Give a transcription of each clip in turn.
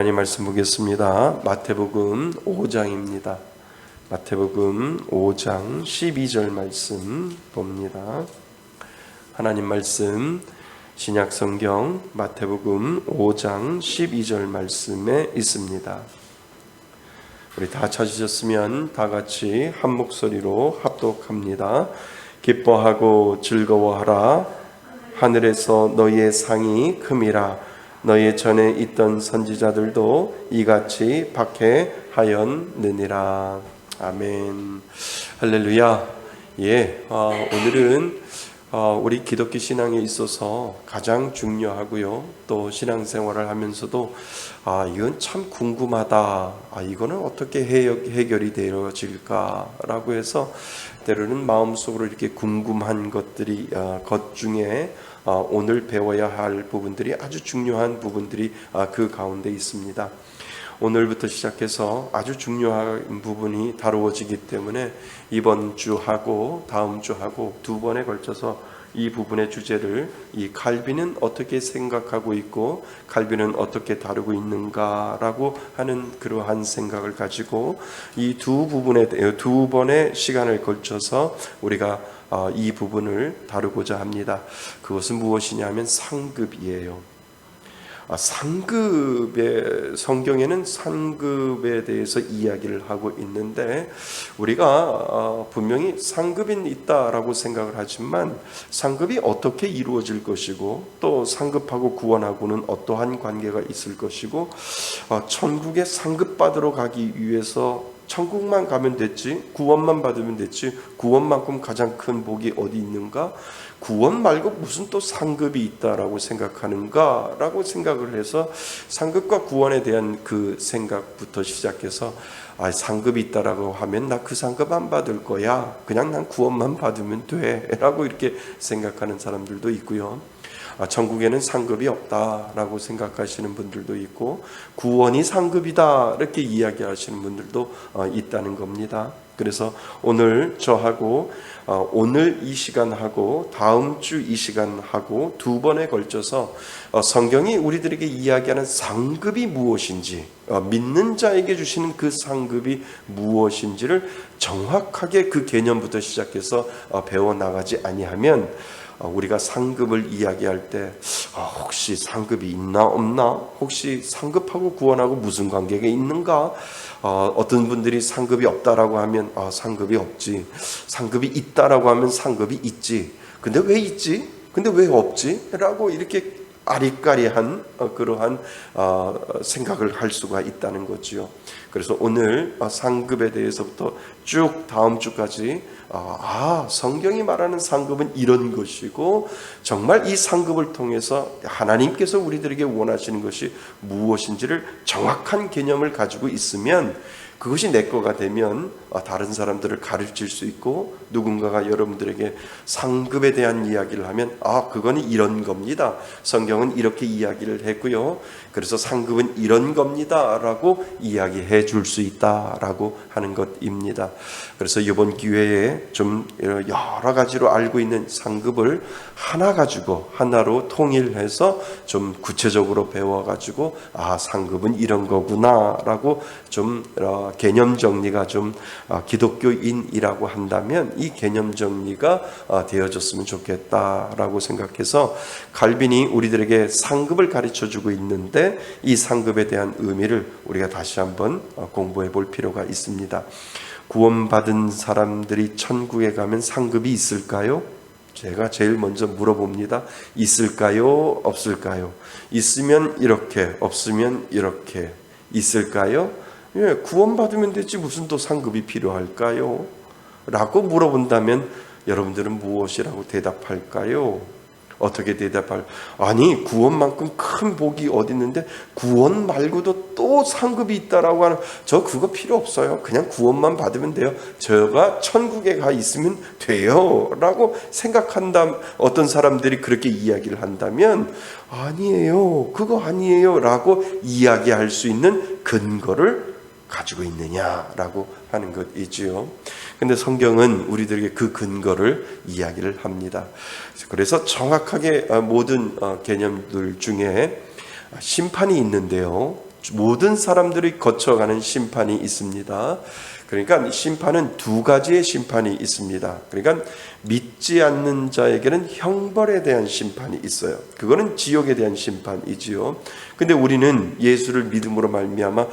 하나님 말씀 보겠습니다. 마태복음 5장입니다. 마태복음 5장 12절 말씀 봅니다. 하나님 말씀 신약성경 마태복음 5장 12절 말씀에 있습니다. 우리 다 찾으셨으면 다 같이 한 목소리로 합독합니다. 기뻐하고 즐거워하라. 하늘에서 너희의 상이 큼이라. 너희 전에 있던 선지자들도 이같이 박해하였느니라. 아멘. 할렐루야. 오늘은 우리 기독교 신앙에 있어서 가장 중요하고요, 또 신앙생활을 하면서도 이건 참 궁금하다, 이거는 어떻게 해결이 되어질까라고 해서 때로는 마음속으로 이렇게 궁금한 것들이 것 중에 오늘 배워야 할 부분들이 아주 중요한 부분들이 그 가운데 있습니다. 오늘부터 시작해서 아주 중요한 부분이 다루어지기 때문에 이번 주하고 다음 주하고 두 번에 걸쳐서 이 부분의 주제를 이 칼빈은 어떻게 생각하고 있고 칼빈은 어떻게 다루고 있는가라고 하는 그러한 생각을 가지고 이 두 번의 시간을 걸쳐서 우리가 이 부분을 다루고자 합니다. 그것은 무엇이냐면 상급이에요. 상급의 성경에는 상급에 대해서 이야기를 하고 있는데 우리가 분명히 상급이 있다라고 생각을 하지만 상급이 어떻게 이루어질 것이고 또 상급하고 구원하고는 어떠한 관계가 있을 것이고 천국에 상급받으러 가기 위해서 천국만 가면 됐지, 구원만 받으면 됐지, 구원만큼 가장 큰 복이 어디 있는가? 구원 말고 무슨 또 상급이 있다라고 생각하는가? 라고 생각을 해서 상급과 구원에 대한 그 생각부터 시작해서 상급이 있다라고 하면 나 그 상급 안 받을 거야, 그냥 난 구원만 받으면 돼 라고 이렇게 생각하는 사람들도 있고요, 천국에는 상급이 없다라고 생각하시는 분들도 있고 구원이 상급이다 이렇게 이야기하시는 분들도 있다는 겁니다. 그래서 오늘 저하고 오늘 이 시간하고 다음 주 이 시간하고 두 번에 걸쳐서 성경이 우리들에게 이야기하는 상급이 무엇인지, 믿는 자에게 주시는 그 상급이 무엇인지를 정확하게 그 개념부터 시작해서 배워나가지 아니하면 우리가 상급을 이야기할 때 혹시 상급이 있나 없나? 혹시 상급하고 구원하고 무슨 관계가 있는가? 어떤 분들이 상급이 없다라고 하면 상급이 없지, 상급이 있다라고 하면 상급이 있지, 근데 왜 있지? 근데 왜 없지? 라고 이렇게 아리까리한 그러한 생각을 할 수가 있다는 거지요. 그래서 오늘 상급에 대해서부터 쭉 다음 주까지 성경이 말하는 상급은 이런 것이고 정말 이 상급을 통해서 하나님께서 우리들에게 원하시는 것이 무엇인지를 정확한 개념을 가지고 있으면 그것이 내 거가 되면 다른 사람들을 가르칠 수 있고 누군가가 여러분들에게 상급에 대한 이야기를 하면 그거는 이런 겁니다, 성경은 이렇게 이야기를 했고요, 그래서 상급은 이런 겁니다 라고 이야기해 줄 수 있다라고 하는 것입니다. 그래서 이번 기회에 좀 여러 가지로 알고 있는 상급을 하나 가지고 하나로 통일해서 좀 구체적으로 배워가지고 상급은 이런 거구나 라고 좀 개념 정리가 좀 기독교인이라고 한다면 이 개념 정리가 되어졌으면 좋겠다라고 생각해서 칼빈이 우리들에게 상급을 가르쳐주고 있는데 이 상급에 대한 의미를 우리가 다시 한번 공부해 볼 필요가 있습니다. 구원받은 사람들이 천국에 가면 상급이 있을까요? 제가 제일 먼저 물어봅니다. 있을까요? 없을까요? 있으면 이렇게, 없으면 이렇게. 있을까요? 구원받으면 되지 무슨 또 상급이 필요할까요? 라고 물어본다면 여러분들은 무엇이라고 대답할까요? 어떻게 아니 구원만큼 큰 복이 어디 있는데 구원 말고도 또 상급이 있다라고 하는, 저 그거 필요 없어요, 그냥 구원만 받으면 돼요, 저가 천국에 가 있으면 돼요 라고 생각한다. 어떤 사람들이 그렇게 이야기를 한다면 아니에요, 그거 아니에요 라고 이야기할 수 있는 근거를 가지고 있느냐라고 하는 것이지요. 근데 성경은 우리들에게 그 근거를 이야기를 합니다. 그래서 정확하게 모든 개념들 중에 심판이 있는데요, 모든 사람들이 거쳐가는 심판이 있습니다. 그러니까 심판은 두 가지의 심판이 있습니다. 그러니까 믿지 않는 자에게는 형벌에 대한 심판이 있어요. 그거는 지옥에 대한 심판이지요. 근데 우리는 예수를 믿음으로 말미암아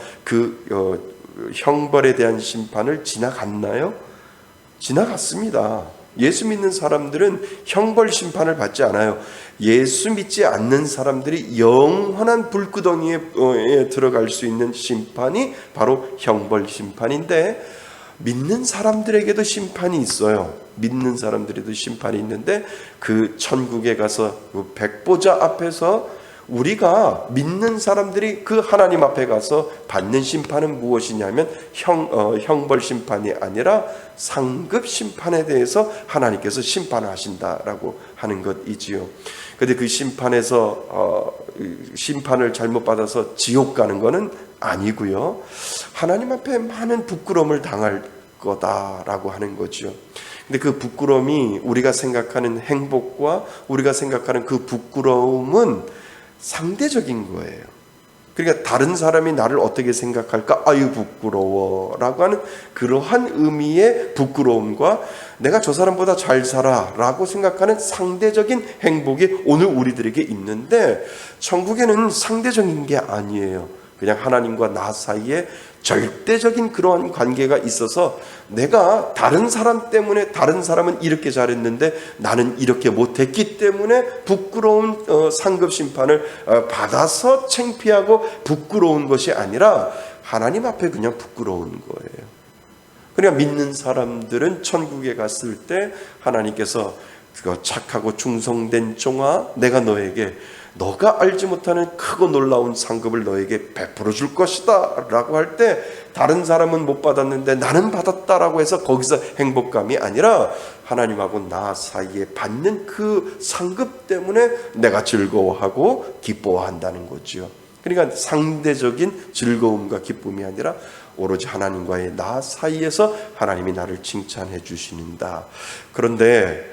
형벌에 대한 심판을 지나갔나요? 지나갔습니다. 예수 믿는 사람들은 형벌 심판을 받지 않아요. 예수 믿지 않는 사람들이 영원한 불구덩이에 들어갈 수 있는 심판이 바로 형벌 심판인데, 믿는 사람들에게도 심판이 있어요. 믿는 사람들에도 심판이 있는데, 그 천국에 가서 그 백보자 앞에서 우리가 믿는 사람들이 그 하나님 앞에 가서 받는 심판은 무엇이냐면 형벌 심판이 아니라 상급 심판에 대해서 하나님께서 심판을 하신다라고 하는 것이지요. 그런데 그 심판에서 심판을 잘못 받아서 지옥 가는 것은 아니고요. 하나님 앞에 많은 부끄러움을 당할 거다라고 하는 거죠. 근데 그 부끄러움이 우리가 생각하는 행복과 우리가 생각하는 그 부끄러움은 상대적인 거예요. 그러니까 다른 사람이 나를 어떻게 생각할까? 아유 부끄러워 라고 하는 그러한 의미의 부끄러움과 내가 저 사람보다 잘 살아 라고 생각하는 상대적인 행복이 오늘 우리들에게 있는데, 천국에는 상대적인 게 아니에요. 그냥 하나님과 나 사이에 절대적인 그러한 관계가 있어서 내가 다른 사람 때문에 다른 사람은 이렇게 잘했는데 나는 이렇게 못했기 때문에 부끄러운 상급 심판을 받아서 창피하고 부끄러운 것이 아니라 하나님 앞에 그냥 부끄러운 거예요. 그러니까 믿는 사람들은 천국에 갔을 때 하나님께서 착하고 충성된 종아, 내가 너가 알지 못하는 크고 놀라운 상급을 너에게 베풀어 줄 것이다 라고 할 때, 다른 사람은 못 받았는데 나는 받았다라고 해서 거기서 행복감이 아니라 하나님하고 나 사이에 받는 그 상급 때문에 내가 즐거워하고 기뻐한다는 거죠. 그러니까 상대적인 즐거움과 기쁨이 아니라 오로지 하나님과의 나 사이에서 하나님이 나를 칭찬해 주시는다. 그런데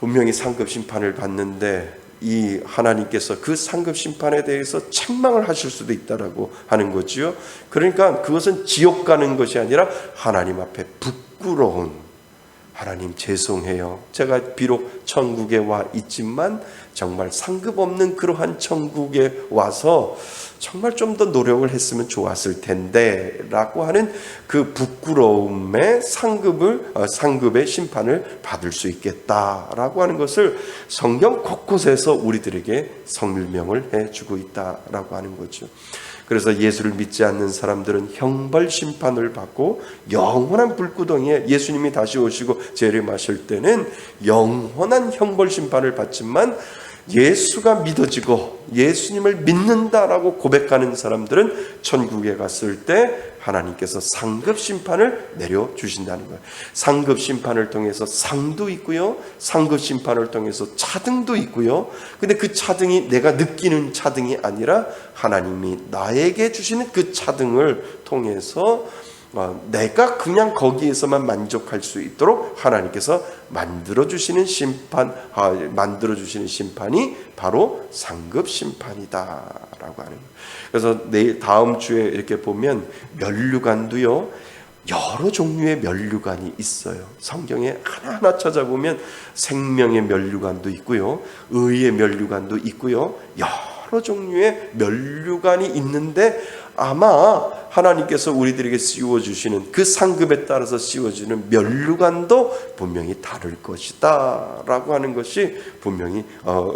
분명히 상급 심판을 받는데 이 하나님께서 그 상급 심판에 대해서 책망을 하실 수도 있다라고 하는 거지요. 그러니까 그것은 지옥 가는 것이 아니라 하나님 앞에 부끄러운, 하나님 죄송해요. 제가 비록 천국에 와 있지만 정말 상급 없는 그러한 천국에 와서 정말 좀 더 노력을 했으면 좋았을 텐데 라고 하는 그 부끄러움의 상급의 심판을 받을 수 있겠다라고 하는 것을 성경 곳곳에서 우리들에게 설명을 해주고 있다라고 하는 거죠. 그래서 예수를 믿지 않는 사람들은 형벌 심판을 받고 영원한 불구덩이에 예수님이 다시 오시고 재림하실 때는 영원한 형벌 심판을 받지만, 예수가 믿어지고 예수님을 믿는다라고 고백하는 사람들은 천국에 갔을 때 하나님께서 상급 심판을 내려주신다는 거예요. 상급 심판을 통해서 상도 있고요, 상급 심판을 통해서 차등도 있고요. 근데 그 차등이 내가 느끼는 차등이 아니라 하나님이 나에게 주시는 그 차등을 통해서 내가 그냥 거기에서만 만족할 수 있도록 하나님께서 만들어주시는 심판이 바로 상급 심판이다라고 하는 거예요. 그래서 다음 주에 이렇게 보면 면류관도요, 여러 종류의 면류관이 있어요. 성경에 하나하나 찾아보면 생명의 면류관도 있고요, 의의 면류관도 있고요, 여러 종류의 면류관이 있는데 아마 하나님께서 우리들에게 씌워주시는 그 상급에 따라서 씌워주는 면류관도 분명히 다를 것이다 라고 하는 것이 분명히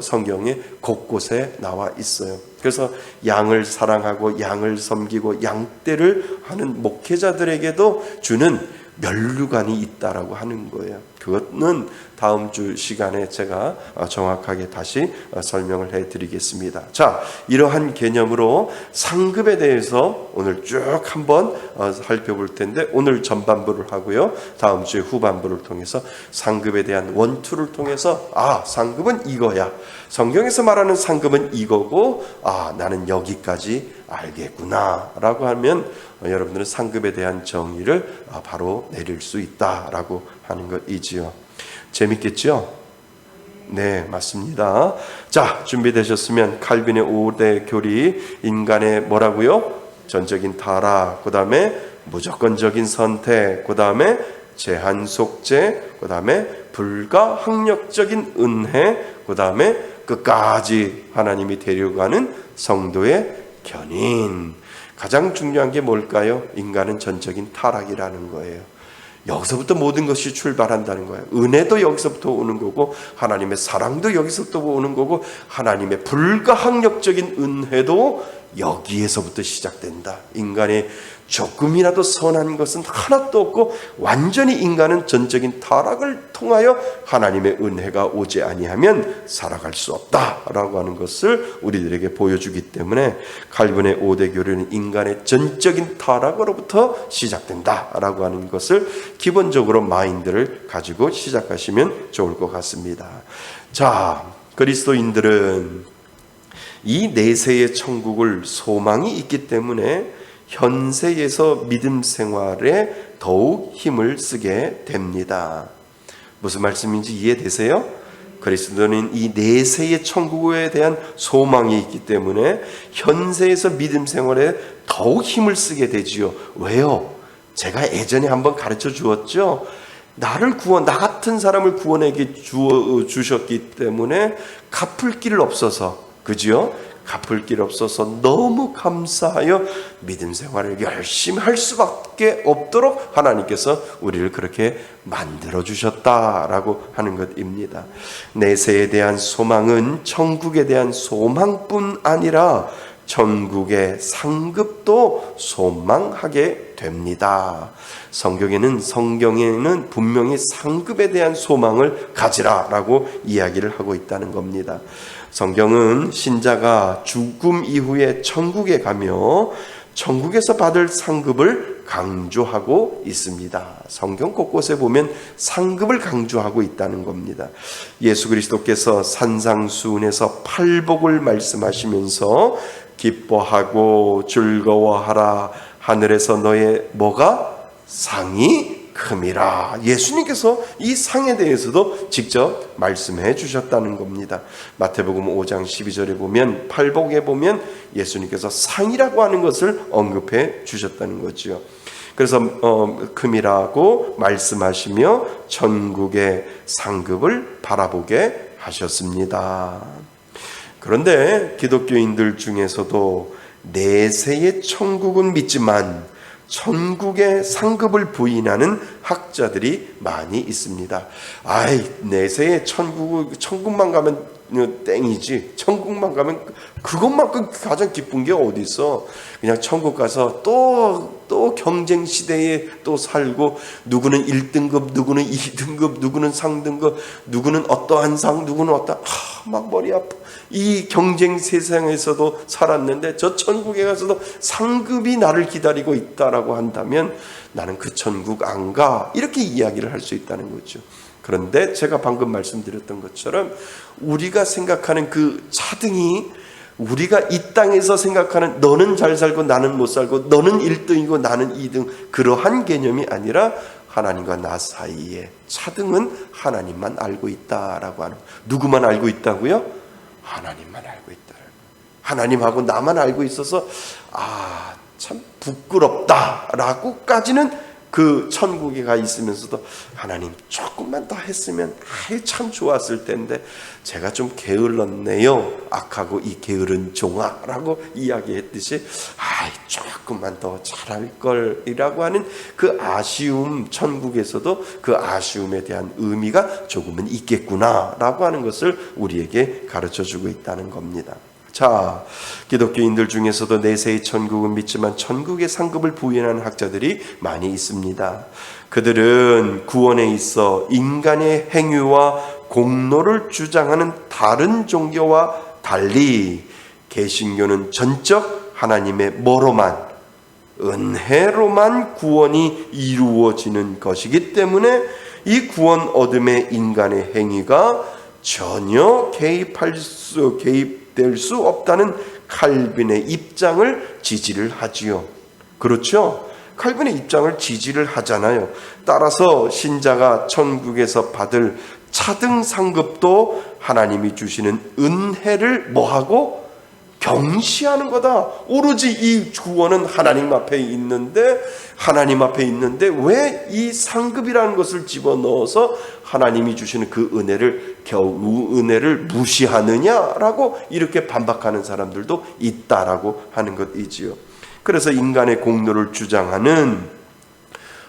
성경에 곳곳에 나와 있어요. 그래서 양을 사랑하고 양을 섬기고 양떼를 하는 목회자들에게도 주는 면류관이 있다라고 하는 거예요. 그것은 다음 주 시간에 제가 정확하게 다시 설명을 해드리겠습니다. 자, 이러한 개념으로 상급에 대해서 오늘 쭉 한번 살펴볼 텐데, 오늘 전반부를 하고요, 다음 주에 후반부를 통해서 상급에 대한 원투를 통해서 상급은 이거야, 성경에서 말하는 상급은 이거고, 나는 여기까지 알겠구나 라고 하면 여러분들은 상급에 대한 정의를 바로 내릴 수 있다라고 하는 것이지요. 재밌겠죠? 네, 맞습니다. 자, 준비되셨으면 칼빈의 5대 교리, 인간의 뭐라고요? 전적인 타락, 그 다음에 무조건적인 선택, 그 다음에 제한 속죄, 그 다음에 불가항력적인 은혜, 그 다음에 끝까지 하나님이 데려가는 성도의 견인. 가장 중요한 게 뭘까요? 인간은 전적인 타락이라는 거예요. 여기서부터 모든 것이 출발한다는 거예요. 은혜도 여기서부터 오는 거고, 하나님의 사랑도 여기서부터 오는 거고, 하나님의 불가항력적인 은혜도 여기에서부터 시작된다. 인간의 조금이라도 선한 것은 하나도 없고, 완전히 인간은 전적인 타락을 통하여 하나님의 은혜가 오지 아니하면 살아갈 수 없다라고 하는 것을 우리들에게 보여주기 때문에 칼빈의 5대 교리는 인간의 전적인 타락으로부터 시작된다라고 하는 것을 기본적으로 마인드를 가지고 시작하시면 좋을 것 같습니다. 자, 그리스도인들은 이 내세의 천국을 소망이 있기 때문에 현세에서 믿음 생활에 더욱 힘을 쓰게 됩니다. 무슨 말씀인지 이해되세요? 그리스도는 이 내세의 천국에 대한 소망이 있기 때문에 현세에서 믿음 생활에 더욱 힘을 쓰게 되지요. 왜요? 제가 예전에 한번 가르쳐 주었죠. 나 같은 사람을 구원하게 주셨기 때문에 갚을 길 없어서, 그죠? 갚을 길 없어서 너무 감사하여 믿음 생활을 열심히 할 수밖에 없도록 하나님께서 우리를 그렇게 만들어 주셨다라고 하는 것입니다. 내세에 대한 소망은 천국에 대한 소망뿐 아니라 천국의 상급도 소망하게 됩니다. 성경에는 분명히 상급에 대한 소망을 가지라라고 이야기를 하고 있다는 겁니다. 성경은 신자가 죽음 이후에 천국에 가며 천국에서 받을 상급을 강조하고 있습니다. 성경 곳곳에 보면 상급을 강조하고 있다는 겁니다. 예수 그리스도께서 산상수훈에서 팔복을 말씀하시면서 기뻐하고 즐거워하라, 하늘에서 너의 뭐가 상이 큼이라. 예수님께서 이 상에 대해서도 직접 말씀해 주셨다는 겁니다. 마태복음 5장 12절에 보면, 팔복에 보면 예수님께서 상이라고 하는 것을 언급해 주셨다는 거죠. 그래서 큼이라고 말씀하시며 천국의 상급을 바라보게 하셨습니다. 그런데 기독교인들 중에서도 내세의 천국은 믿지만 천국의 상급을 부인하는 학자들이 많이 있습니다. 내세의 천국만 가면 땡이지. 천국만 가면 그것만큼 가장 기쁜 게 어디 있어? 그냥 천국 가서 또 경쟁 시대에 또 살고, 누구는 1등급, 누구는 2등급, 누구는 상등급, 누구는 어떠한 상, 누구는 막 머리 아파. 이 경쟁 세상에서도 살았는데 저 천국에 가서도 상급이 나를 기다리고 있다라고 한다면 나는 그 천국 안 가, 이렇게 이야기를 할 수 있다는 거죠. 그런데 제가 방금 말씀드렸던 것처럼 우리가 생각하는 그 차등이, 우리가 이 땅에서 생각하는 너는 잘 살고 나는 못 살고, 너는 1등이고 나는 2등, 그러한 개념이 아니라 하나님과 나 사이에 차등은 하나님만 알고 있다라고 하는. 누구만 알고 있다고요? 하나님만 알고 있다. 하나님하고 나만 알고 있어서 참 부끄럽다라고까지는 그 천국에 가 있으면서도, 하나님 조금만 더 했으면 참 좋았을 텐데 제가 좀 게을렀네요. 악하고 이 게으른 종아라고 이야기했듯이 조금만 더 잘할 걸이라고 하는 그 아쉬움, 천국에서도 그 아쉬움에 대한 의미가 조금은 있겠구나라고 하는 것을 우리에게 가르쳐주고 있다는 겁니다. 자, 기독교인들 중에서도 내세의 천국은 믿지만 천국의 상급을 부인하는 학자들이 많이 있습니다. 그들은 구원에 있어 인간의 행위와 공로를 주장하는 다른 종교와 달리 개신교는 전적 하나님의 뭐로만, 은혜로만 구원이 이루어지는 것이기 때문에 이 구원 얻음의 인간의 행위가 전혀 개입될 수 없다는 칼빈의 입장을 지지를 하지요. 그렇죠? 칼빈의 입장을 지지를 하잖아요. 따라서 신자가 천국에서 받을 차등 상급도 하나님이 주시는 은혜를 뭐하고? 경시하는 거다. 오로지 이 구원은 하나님 앞에 있는데 왜 이 상급이라는 것을 집어넣어서 하나님이 주시는 그 은혜를 무시하느냐라고 이렇게 반박하는 사람들도 있다라고 하는 것이지요. 그래서 인간의 공로를 주장하는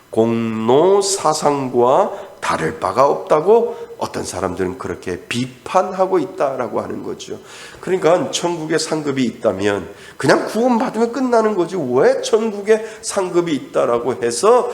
공로 사상과 다를 바가 없다고 어떤 사람들은 그렇게 비판하고 있다라고 하는 거죠. 그러니까 천국에 상급이 있다면 그냥 구원받으면 끝나는 거지, 왜 천국에 상급이 있다라고 해서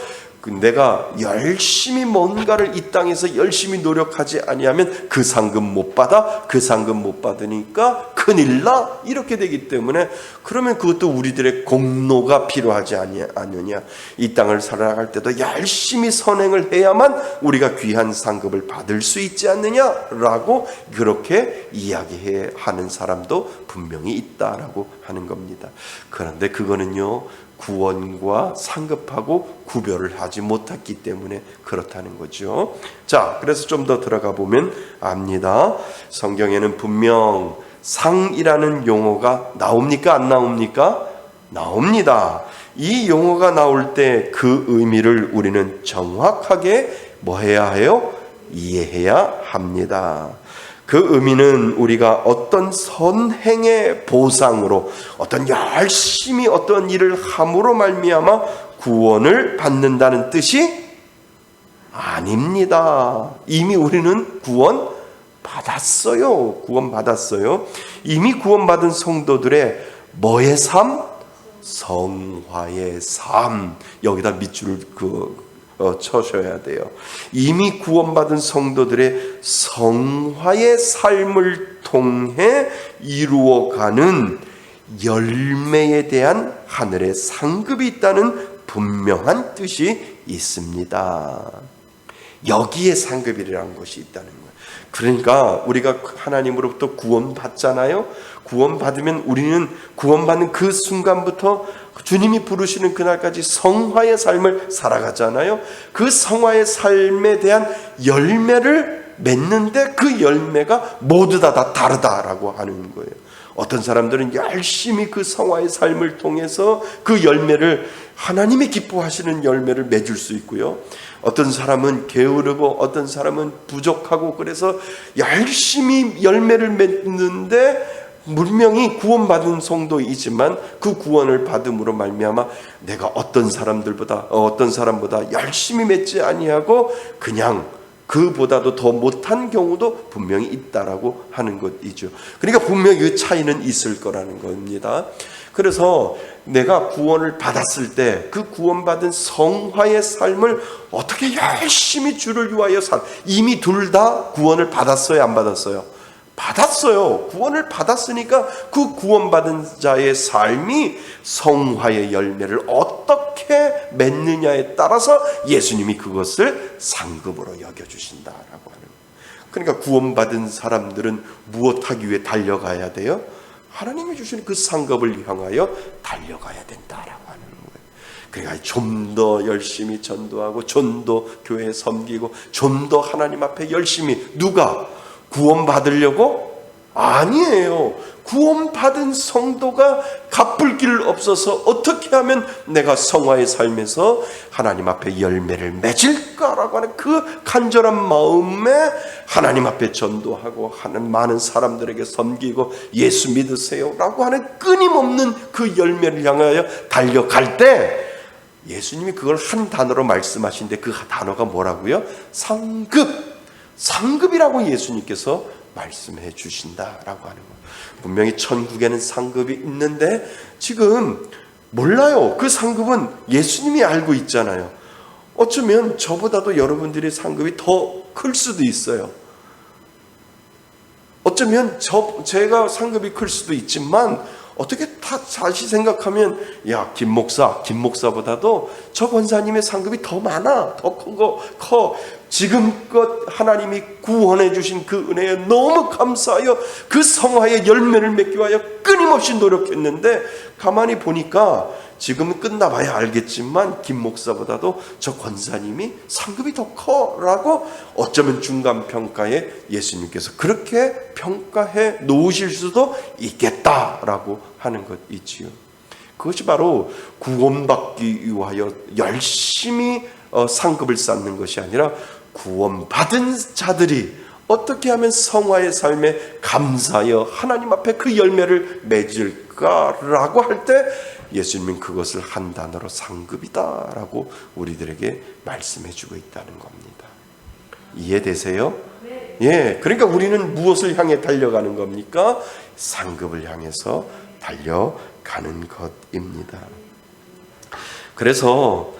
내가 열심히 뭔가를 이 땅에서 열심히 노력하지 아니하면 그 상급 못 받아, 그 상급 못 받으니까 큰일 나, 이렇게 되기 때문에 그러면 그것도 우리들의 공로가 필요하지 않느냐. 이 땅을 살아갈 때도 열심히 선행을 해야만 우리가 귀한 상급을 받을 수 있지 않느냐라고 그렇게 이야기하는 사람도 분명히 있다라고 하는 겁니다. 그런데 그거는요, 구원과 상급하고 구별을 하지 못했기 때문에 그렇다는 거죠. 자, 그래서 좀 더 들어가 보면 압니다. 성경에는 분명 상이라는 용어가 나옵니까? 안 나옵니까? 나옵니다. 이 용어가 나올 때 그 의미를 우리는 정확하게 뭐 해야 해요? 이해해야 합니다. 그 의미는 우리가 어떤 선행의 보상으로, 어떤 열심히 어떤 일을 함으로 말미암아 구원을 받는다는 뜻이 아닙니다. 이미 우리는 구원 받았어요. 이미 구원받은 성도들의 뭐의 삶? 성화의 삶. 여기다 밑줄을 쳐셔야 돼요. 이미 구원받은 성도들의 성화의 삶을 통해 이루어가는 열매에 대한 하늘의 상급이 있다는 분명한 뜻이 있습니다. 여기에 상급이라는 것이 있다는 거예요. 그러니까 우리가 하나님으로부터 구원받잖아요. 구원받으면 우리는 구원받는 그 순간부터 주님이 부르시는 그날까지 성화의 삶을 살아가잖아요. 그 성화의 삶에 대한 열매를 맺는데 그 열매가 모두 다 다르다라고 하는 거예요. 어떤 사람들은 열심히 그 성화의 삶을 통해서 그 열매를, 하나님이 기뻐하시는 열매를 맺을 수 있고요. 어떤 사람은 게으르고 어떤 사람은 부족하고, 그래서 열심히 열매를 맺는데 분명히 구원받은 성도이지만 그 구원을 받음으로 말미암아 내가 어떤 사람보다 열심히 맺지 아니하고 그냥 그보다도 더 못한 경우도 분명히 있다라고 하는 것이죠. 그러니까 분명히 그 차이는 있을 거라는 겁니다. 그래서 내가 구원을 받았을 때 그 구원받은 성화의 삶을 어떻게 열심히 주를 위하여 이미 둘 다 구원을 받았어요, 안 받았어요? 받았어요. 구원을 받았으니까 그 구원받은 자의 삶이 성화의 열매를 어떻게 맺느냐에 따라서 예수님이 그것을 상급으로 여겨주신다라고 하는 거예요. 그러니까 구원받은 사람들은 무엇하기 위해 달려가야 돼요? 하나님이 주시는 그 상급을 향하여 달려가야 된다라고 하는 거예요. 그러니까 좀 더 열심히 전도하고 좀 더 교회 섬기고 좀 더 하나님 앞에 열심히, 누가? 구원받으려고? 아니에요. 구원받은 성도가 갚을 길 없어서 어떻게 하면 내가 성화의 삶에서 하나님 앞에 열매를 맺을까라고 하는 그 간절한 마음에 하나님 앞에 전도하고 하는 많은 사람들에게 섬기고 예수 믿으세요 라고 하는 끊임없는 그 열매를 향하여 달려갈 때 예수님이 그걸 한 단어로 말씀하시는데 그 단어가 뭐라고요? 상급이라고 예수님께서 말씀해 주신다라고 하는 거예요. 분명히 천국에는 상급이 있는데 지금 몰라요. 그 상급은 예수님이 알고 있잖아요. 어쩌면 저보다도 여러분들의 상급이 더 클 수도 있어요. 어쩌면 제가 상급이 클 수도 있지만 어떻게 다시 생각하면 김 목사보다도 저 권사님의 상급이 더 많아, 더 커. 지금껏 하나님이 구원해 주신 그 은혜에 너무 감사하여 그 성화의 열매를 맺기 위하여 끊임없이 노력했는데 가만히 보니까 지금은 끝나봐야 알겠지만 김 목사보다도 저 권사님이 상급이 더 커라고 어쩌면 중간평가에 예수님께서 그렇게 평가해 놓으실 수도 있겠다라고 하는 것 있지요. 그것이 바로 구원받기 위하여 열심히 상급을 쌓는 것이 아니라 구원받은 자들이 어떻게 하면 성화의 삶에 감사하여 하나님 앞에 그 열매를 맺을까라고 할 때 예수님은 그것을 한 단어로 상급이다라고 우리들에게 말씀해 주고 있다는 겁니다. 이해되세요? 예, 그러니까 우리는 무엇을 향해 달려가는 겁니까? 상급을 향해서 달려가는 것입니다. 그래서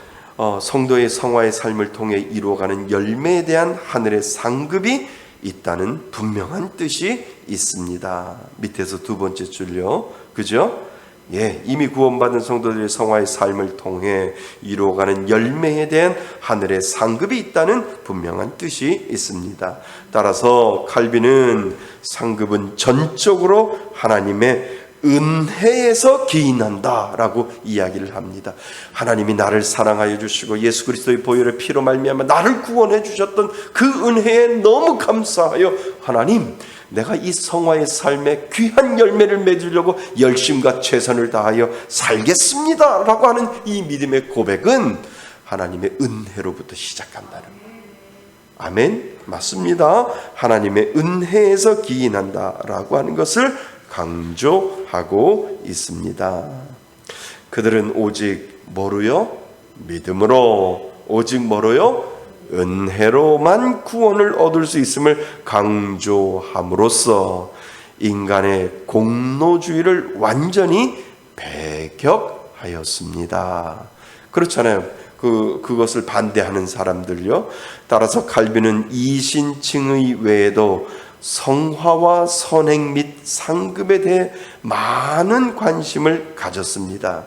성도의 성화의 삶을 통해 이루어가는 열매에 대한 하늘의 상급이 있다는 분명한 뜻이 있습니다. 밑에서 두 번째 줄요, 그죠? 예, 이미 구원받은 성도들의 성화의 삶을 통해 이루어가는 열매에 대한 하늘의 상급이 있다는 분명한 뜻이 있습니다. 따라서 칼빈은 상급은 전적으로 하나님의 은혜에서 기인한다라고 이야기를 합니다. 하나님이 나를 사랑하여 주시고 예수 그리스도의 보혈의 피로 말미암아 나를 구원해 주셨던 그 은혜에 너무 감사하여 하나님, 내가 이 성화의 삶에 귀한 열매를 맺으려고 열심과 최선을 다하여 살겠습니다 라고 하는 이 믿음의 고백은 하나님의 은혜로부터 시작한다는 거예요. 아멘, 맞습니다. 하나님의 은혜에서 기인한다라고 하는 것을 강조하고 있습니다. 그들은 오직 뭐로요? 믿음으로, 오직 뭐로요? 은혜로만 구원을 얻을 수 있음을 강조함으로써 인간의 공로주의를 완전히 배격하였습니다. 그렇잖아요. 그것을 반대하는 사람들요. 따라서 칼빈은 이신칭의 외에도 성화와 선행 및 상급에 대해 많은 관심을 가졌습니다.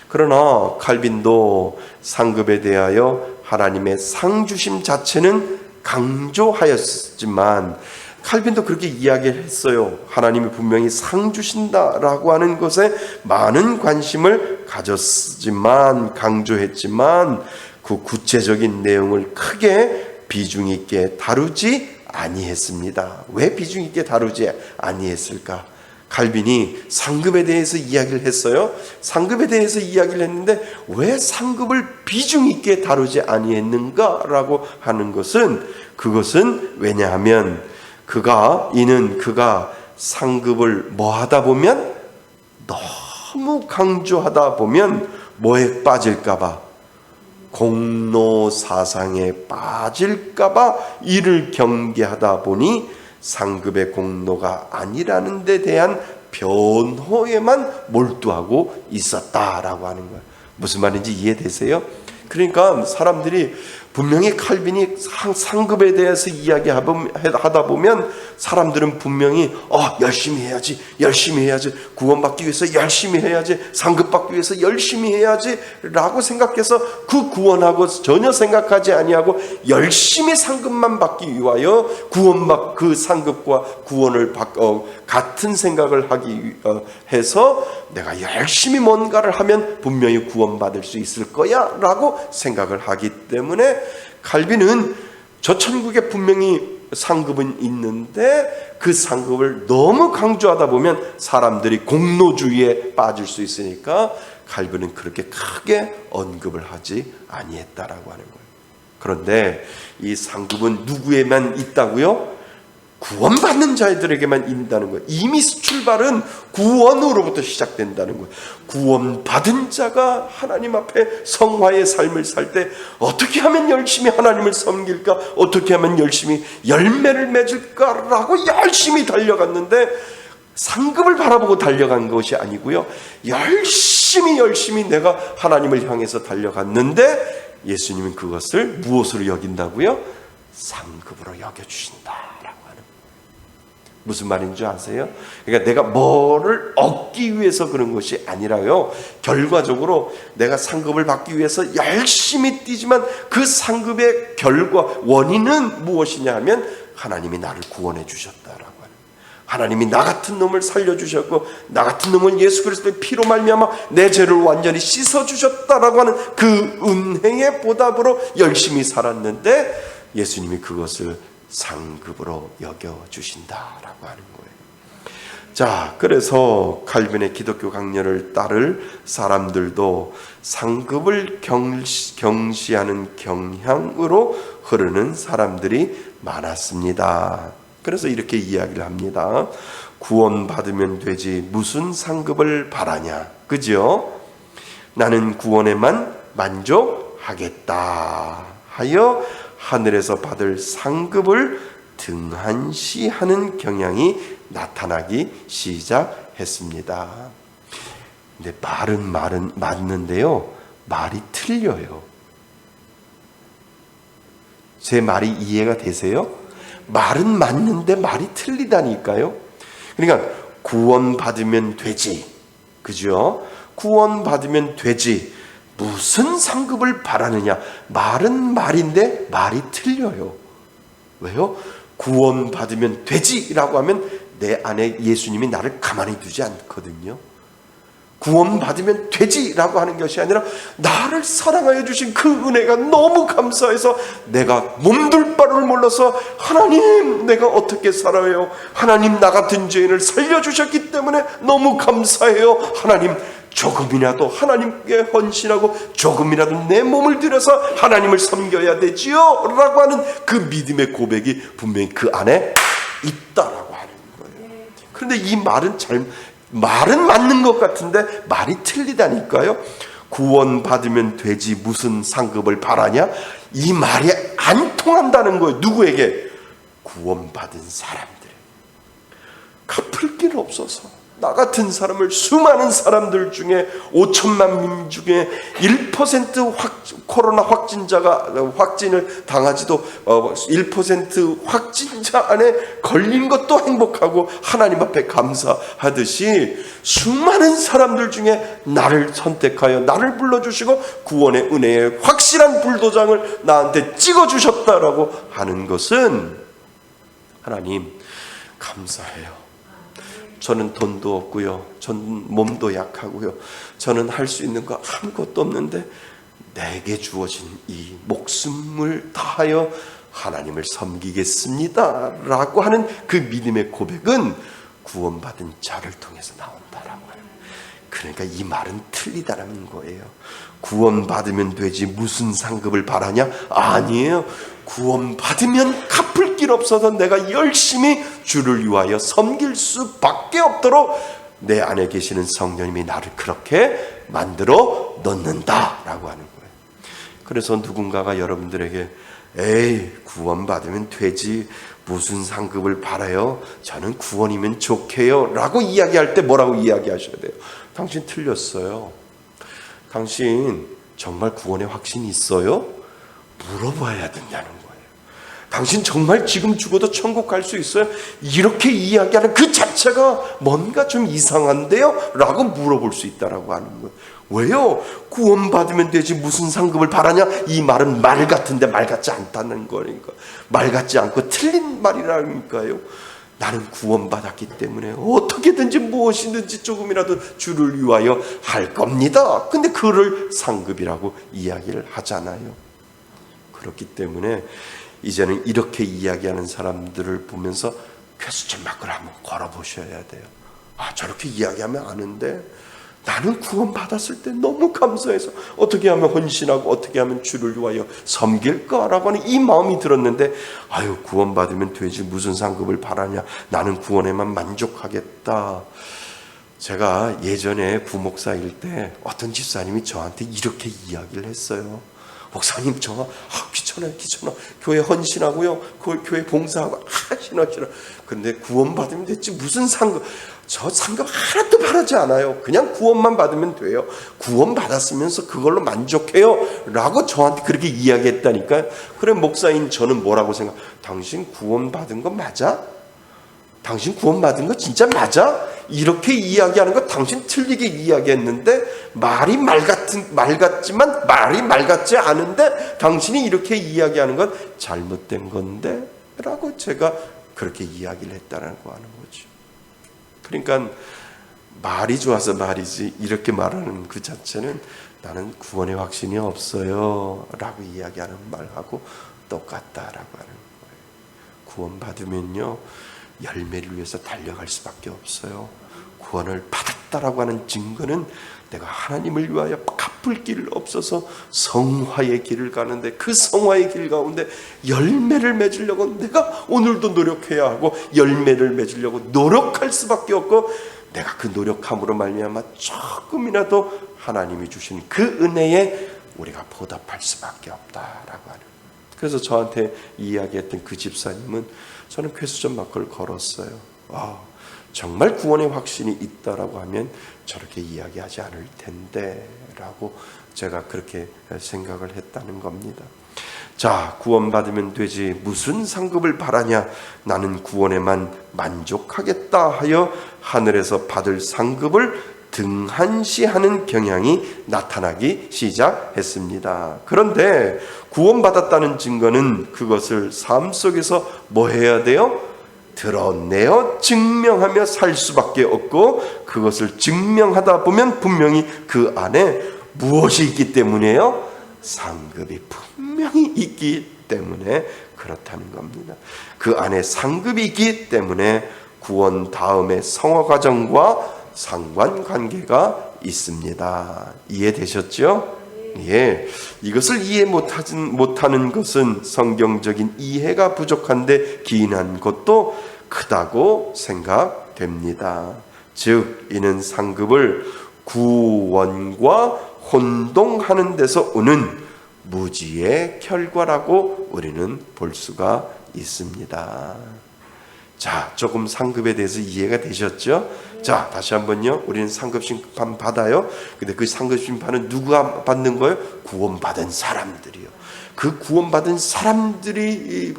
그러나 칼빈도 상급에 대하여 하나님의 상주심 자체는 강조하였지만 칼빈도 그렇게 이야기를 했어요. 하나님이 분명히 상 주신다라고 하는 것에 많은 관심을 가졌지만, 강조했지만 그 구체적인 내용을 크게 비중 있게 다루지 아니했습니다. 왜 비중 있게 다루지 아니했을까? 칼빈이 상급에 대해서 이야기를 했어요. 상급에 대해서 이야기를 했는데 왜 상급을 비중 있게 다루지 아니했는가라고 하는 것은, 그것은 왜냐하면 그가 상급을 뭐 하다 보면, 너무 강조하다 보면 뭐에 빠질까봐, 공로 사상에 빠질까봐 이를 경계하다 보니 상급의 공로가 아니라는 데 대한 변호에만 몰두하고 있었다라고 하는 거예요. 무슨 말인지 이해되세요? 그러니까 사람들이 분명히 칼빈이 상급에 대해서 이야기하다 보면 사람들은 분명히 열심히 해야지, 구원받기 위해서 열심히 해야지, 상급받기 위해서 열심히 해야지 라고 생각해서 그 구원하고 전혀 생각하지 아니하고 열심히 상급만 받기 위하여 그 상급과 구원을 같은 생각을 하기 해서 내가 열심히 뭔가를 하면 분명히 구원받을 수 있을 거야 라고 생각을 하기 때문에 칼빈은 저 천국에 분명히 상급은 있는데 그 상급을 너무 강조하다 보면 사람들이 공로주의에 빠질 수 있으니까 칼빈은 그렇게 크게 언급을 하지 아니했다라고 하는 거예요. 그런데 이 상급은 누구에만 있다고요? 구원받는 자들에게만 있다는 거예요. 이미 출발은 구원으로부터 시작된다는 거예요. 구원받은 자가 하나님 앞에 성화의 삶을 살 때 어떻게 하면 열심히 하나님을 섬길까? 어떻게 하면 열심히 열매를 맺을까라고 열심히 달려갔는데 상급을 바라보고 달려간 것이 아니고요. 열심히 내가 하나님을 향해서 달려갔는데 예수님은 그것을 무엇으로 여긴다고요? 상급으로 여겨주신다. 무슨 말인지 아세요? 그러니까 내가 뭐를 얻기 위해서 그런 것이 아니라요, 결과적으로 내가 상급을 받기 위해서 열심히 뛰지만 그 상급의 원인은 무엇이냐 하면 하나님이 나를 구원해 주셨다라고 하는, 하나님이 나 같은 놈을 살려주셨고 나 같은 놈을 예수 그리스도의 피로 말미암아 내 죄를 완전히 씻어주셨다라고 하는 그 은혜의 보답으로 열심히 살았는데 예수님이 그것을 상급으로 여겨주신다라고 하는 거예요. 자, 그래서 칼빈의 기독교 강령을 따를 사람들도 상급을 경시하는 경향으로 흐르는 사람들이 많았습니다. 그래서 이렇게 이야기를 합니다. 구원받으면 되지 무슨 상급을 바라냐, 그죠? 나는 구원에만 만족하겠다 하여 하늘에서 받을 상급을 등한시하는 경향이 나타나기 시작했습니다. 근데 말은 맞는데요, 말이 틀려요. 제 말이 이해가 되세요? 말은 맞는데 말이 틀리다니까요. 그러니까 구원받으면 되지, 그죠? 구원받으면 되지 무슨 상급을 바라느냐, 말은 말인데 말이 틀려요. 왜요? 구원받으면 되지라고 하면 내 안에 예수님이 나를 가만히 두지 않거든요. 구원받으면 되지라고 하는 것이 아니라 나를 사랑하여 주신 그 은혜가 너무 감사해서 내가 몸둘 바를 몰라서 하나님 내가 어떻게 살아요? 하나님 나 같은 죄인을 살려주셨기 때문에 너무 감사해요. 하나님 조금이라도 하나님께 헌신하고 조금이라도 내 몸을 들여서 하나님을 섬겨야 되지요 라고 하는 그 믿음의 고백이 분명히 그 안에 있다라고 하는 거예요. 그런데 이 말은 맞는 것 같은데 말이 틀리다니까요. 구원받으면 되지 무슨 상급을 바라냐, 이 말이 안 통한다는 거예요. 누구에게? 구원받은 사람들. 갚을 길 없어서 나 같은 사람을 수많은 사람들 중에 5천만 명 중에 1% 코로나 확진을 당하지도 1% 확진자 안에 걸린 것도 행복하고 하나님 앞에 감사하듯이 수많은 사람들 중에 나를 선택하여 나를 불러주시고 구원의 은혜의 확실한 불도장을 나한테 찍어주셨다라고 하는 것은 하나님 감사해요. 저는 돈도 없고요. 전 몸도 약하고요. 저는 할 수 있는 거 아무것도 없는데 내게 주어진 이 목숨을 다하여 하나님을 섬기겠습니다 라고 하는 그 믿음의 고백은 구원받은 자를 통해서 나온다라고 하는, 그러니까 이 말은 틀리다라는 거예요. 구원받으면 되지 무슨 상급을 바라냐? 아니에요. 구원받으면 갚을 길 없어서 내가 열심히 주를 위하여 섬길 수밖에 없도록 내 안에 계시는 성령님이 나를 그렇게 만들어 놓는다라고 하는 거예요. 그래서 누군가가 여러분들에게 에이 구원받으면 되지 무슨 상급을 바라요? 저는 구원이면 좋게요 라고 이야기할 때 뭐라고 이야기하셔야 돼요? 당신 틀렸어요. 당신 정말 구원의 확신이 있어요? 물어봐야 된다는 거예요. 당신 정말 지금 죽어도 천국 갈 수 있어요? 이렇게 이야기하는 그 자체가 뭔가 좀 이상한데요? 라고 물어볼 수 있다라고 하는 거예요. 왜요? 구원받으면 되지 무슨 상급을 바라냐? 이 말은 말 같은데 말 같지 않다는 거니까. 말 같지 않고 틀린 말이라니까요. 나는 구원받았기 때문에 어떻게든지 무엇이든지 조금이라도 주를 위하여 할 겁니다. 근데 그를 상급이라고 이야기를 하잖아요. 그렇기 때문에 이제는 이렇게 이야기하는 사람들을 보면서 퀘스천 마크를 한번 걸어보셔야 돼요. 아, 저렇게 이야기하면 아는데 나는 구원받았을 때 너무 감사해서 어떻게 하면 헌신하고 어떻게 하면 주를 위하여 섬길까라고 하는 이 마음이 들었는데, 아유 구원받으면 되지 무슨 상급을 바라냐, 나는 구원에만 만족하겠다. 제가 예전에 부목사일 때 어떤 집사님이 저한테 이렇게 이야기를 했어요. 목사님 저 귀찮아요. 교회 헌신하고요, 교회 봉사하고 싫어. 그런데 구원받으면 됐지 무슨 상급, 저 상급 하나도 바라지 않아요. 그냥 구원만 받으면 돼요. 구원 받았으면서 그걸로 만족해요 라고 저한테 그렇게 이야기했다니까요. 그래 목사인 저는 뭐라고 생각? 당신 구원 받은 거 맞아? 당신 구원 받은 거 진짜 맞아? 이렇게 이야기하는 거 당신 틀리게 이야기했는데, 말이 말 같지만 말이 말 같지 않은데 당신이 이렇게 이야기하는 건 잘못된 건데 라고 제가 그렇게 이야기를 했다라고 하는 거죠. 그러니까 말이 좋아서 말이지 이렇게 말하는 그 자체는 나는 구원의 확신이 없어요 라고 이야기하는 말하고 똑같다라고 하는 거예요. 구원받으면요 열매를 위해서 달려갈 수밖에 없어요. 구원을 받았다라고 하는 증거는 내가 하나님을 위하여 갚을 길 없어서 성화의 길을 가는데 그 성화의 길 가운데 열매를 맺으려고 내가 오늘도 노력해야 하고 열매를 맺으려고 노력할 수밖에 없고 내가 그 노력함으로 말미암아 조금이라도 하나님이 주신 그 은혜에 우리가 보답할 수밖에 없다라고 하는. 그래서 저한테 이야기했던 그 집사님은 저는 쾌수전 마크를 걸었어요. 정말 구원의 확신이 있다라고 하면 저렇게 이야기하지 않을 텐데 라고 제가 그렇게 생각을 했다는 겁니다. 자, 구원받으면 되지 무슨 상급을 바라냐, 나는 구원에만 만족하겠다 하여 하늘에서 받을 상급을 등한시하는 경향이 나타나기 시작했습니다. 그런데 구원받았다는 증거는 그것을 삶 속에서 뭐 해야 돼요? 드러내어 증명하며 살 수밖에 없고, 그것을 증명하다 보면 분명히 그 안에 무엇이 있기 때문에요? 상급이 분명히 있기 때문에 그렇다는 겁니다. 그 안에 상급이 있기 때문에 구원 다음에 성화 과정과 상관관계가 있습니다. 이해되셨죠? 예, 이것을 이해 못하는 것은 성경적인 이해가 부족한데 기인한 것도 크다고 생각됩니다. 즉, 이는 상급을 구원과 혼동하는 데서 오는 무지의 결과라고 우리는 볼 수가 있습니다. 자, 조금 상급에 대해서 이해가 되셨죠? 자, 다시 한번요. 우리는 상급 심판 받아요. 근데 그 상급 심판은 누가 받는 거예요? 구원받은 사람들이요. 그 구원받은 사람들이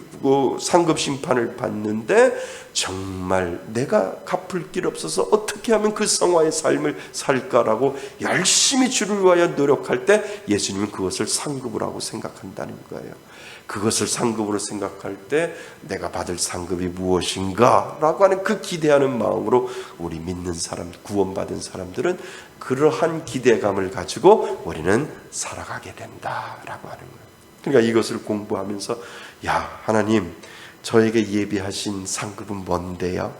상급 심판을 받는데, 정말 내가 갚을 길 없어서 어떻게 하면 그 성화의 삶을 살까라고 열심히 주를 위하여 노력할 때 예수님은 그것을 상급이라고 생각한다는 거예요. 그것을 상급으로 생각할 때 내가 받을 상급이 무엇인가 라고 하는 그 기대하는 마음으로 우리 믿는 사람, 구원받은 사람들은 그러한 기대감을 가지고 우리는 살아가게 된다라고 하는 거예요. 그러니까 이것을 공부하면서, 야, 하나님, 저에게 예비하신 상급은 뭔데요?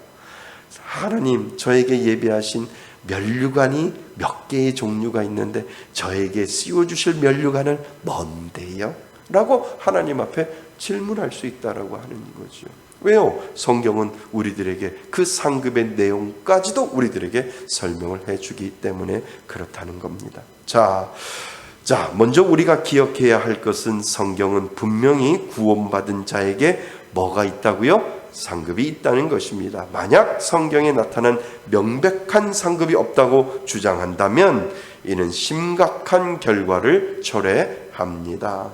하나님, 저에게 예비하신 면류관이 몇 개의 종류가 있는데 저에게 씌워주실 면류관은 뭔데요? 라고 하나님 앞에 질문할 수 있다라고 하는 거죠. 왜요? 성경은 우리들에게 그 상급의 내용까지도 우리들에게 설명을 해주기 때문에 그렇다는 겁니다. 자, 먼저 우리가 기억해야 할 것은 성경은 분명히 구원받은 자에게 뭐가 있다고요? 상급이 있다는 것입니다. 만약 성경에 나타난 명백한 상급이 없다고 주장한다면 이는 심각한 결과를 초래합니다.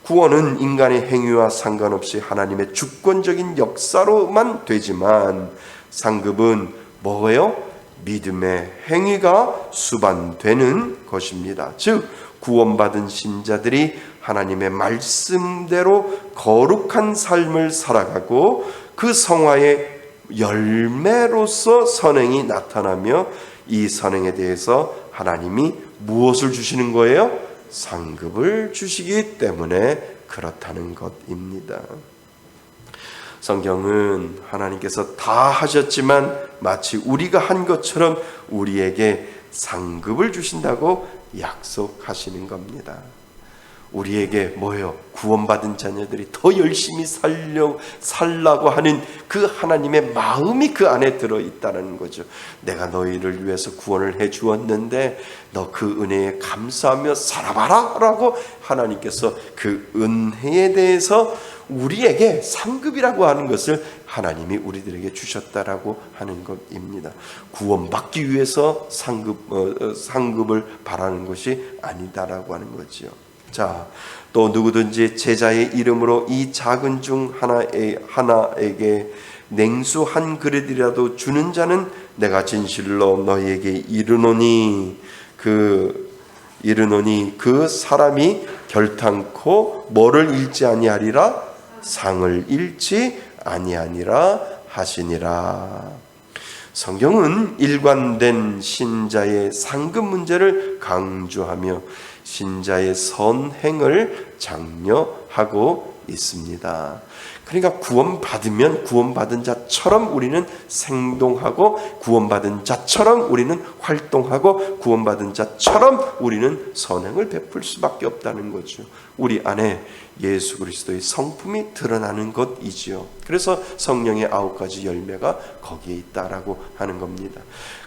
구원은 인간의 행위와 상관없이 하나님의 주권적인 역사로만 되지만 상급은 뭐예요? 믿음의 행위가 수반되는 것입니다. 즉, 구원받은 신자들이 하나님의 말씀대로 거룩한 삶을 살아가고 그 성화의 열매로서 선행이 나타나며 이 선행에 대해서 하나님이 무엇을 주시는 거예요? 상급을 주시기 때문에 그렇다는 것입니다. 성경은 하나님께서 다 하셨지만 마치 우리가 한 것처럼 우리에게 상급을 주신다고 약속하시는 겁니다. 우리에게 뭐예요? 구원받은 자녀들이 더 열심히 살라고 하는 그 하나님의 마음이 그 안에 들어있다는 거죠. 내가 너희를 위해서 구원을 해 주었는데 너 그 은혜에 감사하며 살아봐라 라고 하나님께서 그 은혜에 대해서 우리에게 상급이라고 하는 것을 하나님이 우리들에게 주셨다라고 하는 것입니다. 구원받기 위해서 상급을 바라는 것이 아니다라고 하는 거죠. 자, 또 누구든지 제자의 이름으로 이 작은 중 하나에게 냉수 한 그릇이라도 주는 자는 내가 진실로 너희에게 이르노니 그 사람이 결탄코 뭐를 잃지 아니하리라? 상을 잃지 아니하니라 하시니라. 성경은 일관된 신자의 상급 문제를 강조하며 신자의 선행을 장려하고 있습니다. 그러니까 구원받으면 구원받은 자처럼 우리는 생동하고, 구원받은 자처럼 우리는 활동하고, 구원받은 자처럼 우리는 선행을 베풀 수밖에 없다는 거죠. 우리 안에 예수 그리스도의 성품이 드러나는 것이지요. 그래서 성령의 9가지 열매가 거기에 있다라고 하는 겁니다.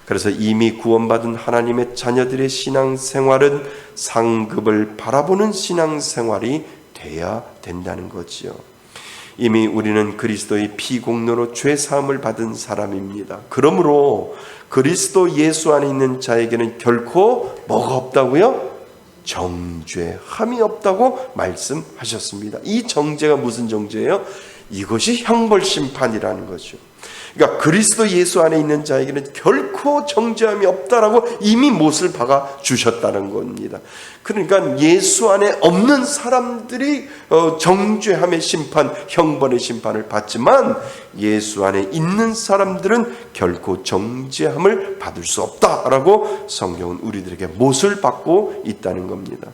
그래서 이미 구원받은 하나님의 자녀들의 신앙생활은 상급을 바라보는 신앙생활이 돼야 된다는 거지요. 이미 우리는 그리스도의 피공로로 죄사함을 받은 사람입니다. 그러므로 그리스도 예수 안에 있는 자에게는 결코 뭐가 없다고요? 정죄함이 없다고 말씀하셨습니다. 이 정죄가 무슨 정죄예요? 이것이 형벌심판이라는 거죠. 그러니까 그리스도 예수 안에 있는 자에게는 결코 정죄함이 없다라고 이미 못을 박아 주셨다는 겁니다. 그러니까 예수 안에 없는 사람들이 정죄함의 심판, 형벌의 심판을 받지만 예수 안에 있는 사람들은 결코 정죄함을 받을 수 없다라고 성경은 우리들에게 못을 받고 있다는 겁니다.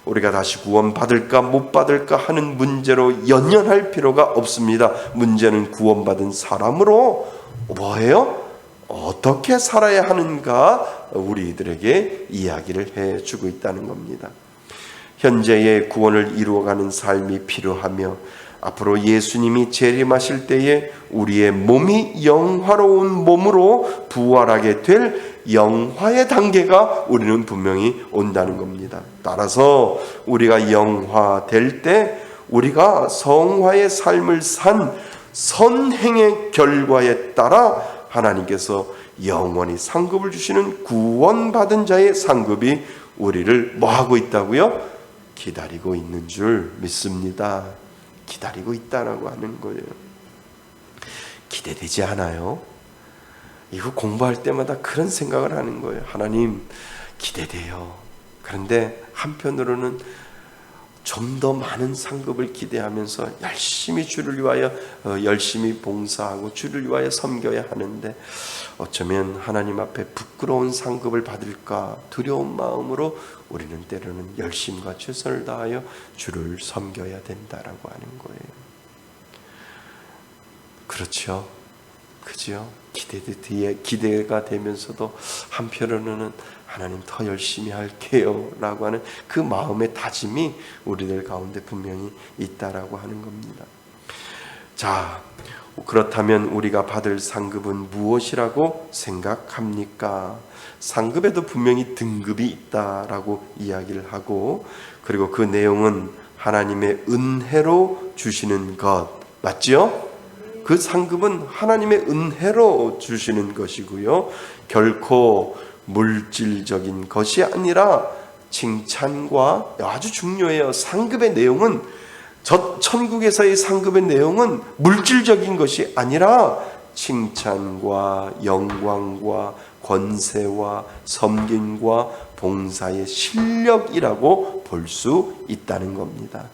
우리가 다시 구원받을까 못 받을까 하는 문제로 연연할 필요가 없습니다. 문제는 구원받은 사람으로 뭐예요? 어떻게 살아야 하는가 우리들에게 이야기를 해주고 있다는 겁니다. 현재의 구원을 이루어가는 삶이 필요하며 앞으로 예수님이 재림하실 때에 우리의 몸이 영화로운 몸으로 부활하게 될 영화의 단계가 우리는 분명히 온다는 겁니다. 따라서 우리가 영화될 때 우리가 성화의 삶을 산 선행의 결과에 따라 하나님께서 영원히 상급을 주시는 구원받은 자의 상급이 우리를 뭐하고 있다고요? 기다리고 있는 줄 믿습니다. 기다리고 있다라고 하는 거예요. 기대되지 않아요? 이거 공부할 때마다 그런 생각을 하는 거예요. 하나님, 기대돼요. 그런데 한편으로는 좀 더 많은 상급을 기대하면서 열심히 주를 위하여 열심히 봉사하고 주를 위하여 섬겨야 하는데 어쩌면 하나님 앞에 부끄러운 상급을 받을까 두려운 마음으로 우리는 때로는 열심과 최선을 다하여 주를 섬겨야 된다라고 하는 거예요. 그렇죠? 그죠? 기대가 되면서도 한편으로는 하나님 더 열심히 할게요 라고 하는 그 마음의 다짐이 우리들 가운데 분명히 있다라고 하는 겁니다. 자, 그렇다면 우리가 받을 상급은 무엇이라고 생각합니까? 상급에도 분명히 등급이 있다라고 이야기를 하고, 그리고 그 내용은 하나님의 은혜로 주시는 것 맞죠? 그 상급은 하나님의 은혜로 주시는 것이고요, 결코 물질적인 것이 아니라 칭찬과, 아주 중요해요. 상급의 내용은, 천국에서의 상급의 내용은 물질적인 것이 아니라 칭찬과 영광과 권세와 섬김과 봉사의 실력이라고 볼 수 있다는 겁니다.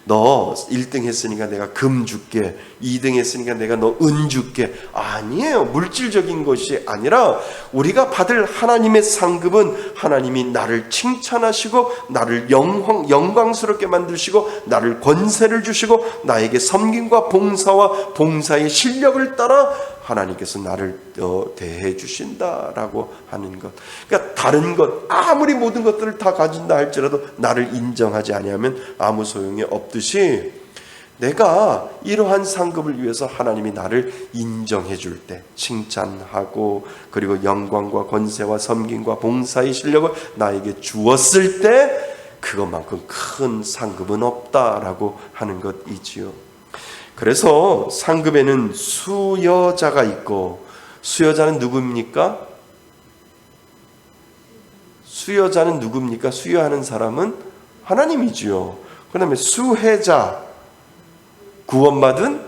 너 1등 했으니까 내가 금 줄게, 2등 했으니까 내가 너 은 줄게. 아니에요. 물질적인 것이 아니라 우리가 받을 하나님의 상급은 하나님이 나를 칭찬하시고 나를 영광스럽게 만드시고 나를 권세를 주시고 나에게 섬김과 봉사와 봉사의 실력을 따라 하나님께서 나를 대해 주신다라고 하는 것. 그러니까 다른 것, 아무리 모든 것들을 다 가진다 할지라도 나를 인정하지 아니하면 아무 소용이 없듯이, 내가 이러한 상급을 위해서 하나님이 나를 인정해 줄 때, 칭찬하고 그리고 영광과 권세와 섬김과 봉사의 실력을 나에게 주었을 때 그것만큼 큰 상급은 없다라고 하는 것이지요. 그래서 상급에는 수여자가 있고, 수여자는 누굽니까? 수여자는 누굽니까? 수여하는 사람은 하나님이지요. 그 다음에 수혜자, 구원받은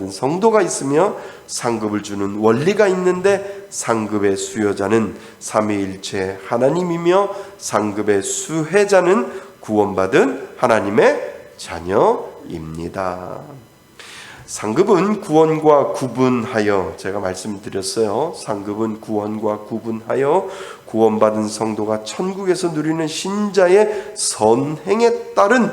성도가 있으며 상급을 주는 원리가 있는데, 상급의 수여자는 삼위일체 하나님이며 상급의 수혜자는 구원받은 하나님의 자녀입니다. 상급은 구원과 구분하여, 제가 말씀드렸어요. 상급은 구원과 구분하여 구원받은 성도가 천국에서 누리는 신자의 선행에 따른